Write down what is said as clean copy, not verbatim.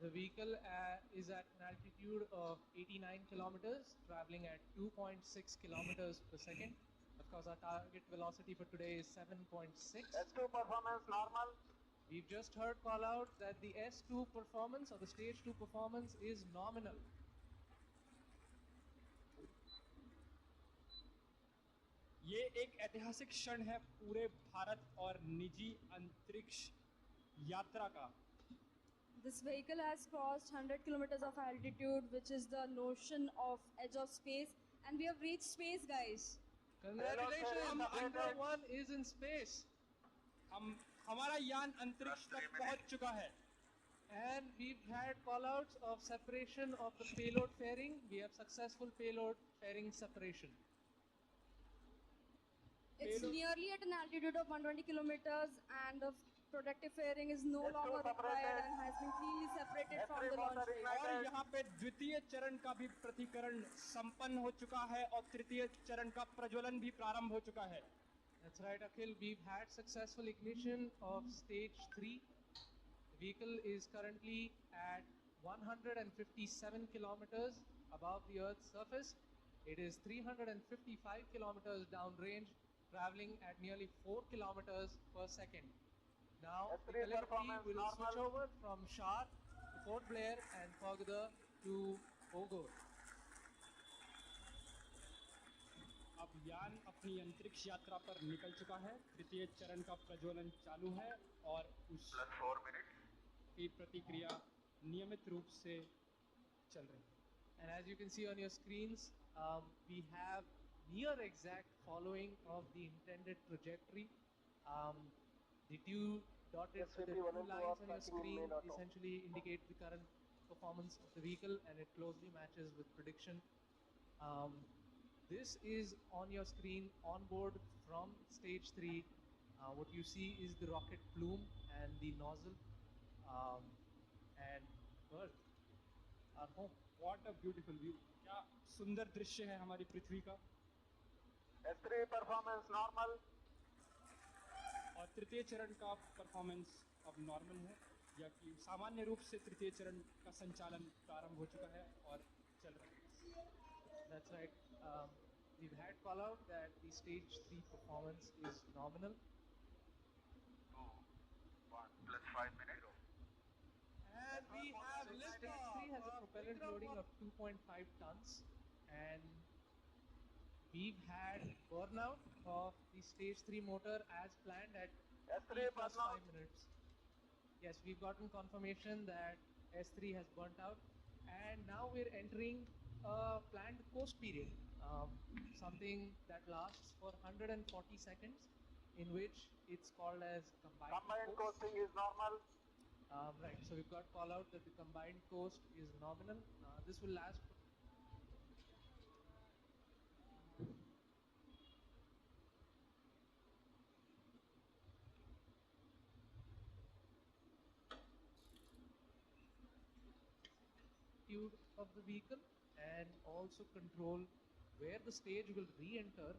The vehicle is at an altitude of 89 kilometers, traveling at 2.6 kilometers per second. Of course, our target velocity for today is 7.6. S2 performance normal. We've just heard call out that the S2 performance or the stage 2 performance is nominal. ये एक ऐतिहासिक क्षण है पूरे भारत और निजी अंतरिक्ष यात्रा का. This vehicle has crossed 100 kilometers of altitude, which is the notion of edge of space, and we have reached space, guys. Congratulations, Indra 1 is in space. हमारा यान अंतरिक्ष तक पहुंच चुका है. And we've had callouts of separation of the payload fairing. We have successful payload fairing separation. It's nearly at an altitude of 120 kilometers, and the protective fairing is no longer required and has been cleanly separated from the launch field. और यहाँ पे द्वितीय चरण का भी प्रतिकरण संपन्न हो चुका है और तृतीय चरण का प्रज्वलन भी प्रारंभ हो चुका है. That's right, Akhil. We've had successful ignition of stage 3. The vehicle is currently at 157 kilometers above the Earth's surface. It is 355 kilometers downrange, traveling at nearly 4 kilometers per second. Now, the telemetry will switch over from Shar to Port Blair and Pogda to Ogor. अब यान अपनी अंतरिक्ष यात्रा पर निकल चुका है. तृतीय चरण का प्रज्वलन चालू है और उस की प्रतिक्रिया नियमित रूप से चल रही है. And as you can see on your screens, we have near exact following of the intended trajectory. The two dotted lines on your screen essentially indicate the current performance of the vehicle, and it closely matches with prediction. This is on your screen on board from stage 3. What you see is the rocket plume and the nozzle and Earth, our home. What a beautiful view. क्या सुंदर दृश्य है हमारी पृथ्वी का. S3 performance normal. और तृतीय चरण का परफॉर्मेंस अब नॉर्मल है, या कि सामान्य रूप से तृतीय चरण का संचालन प्रारंभ हो चुका है और चल रहा है. That's right. We've had call out that the stage 3 performance is nominal. 2, 1 plus 5 minutes. And we have stage 3 has a propellant loading of 2.5 tons, and we've had burnout of the stage 3 motor as planned at S3 plus burnout. 5 minutes. Yes, we've gotten confirmation that S3 has burnt out, and now we're entering a planned coast period, something that lasts for 140 seconds, in which it's called as Combined coasting is normal. Right, so we've got call out that the combined coast is nominal. This will last. Of the vehicle, and also control where the stage will re-enter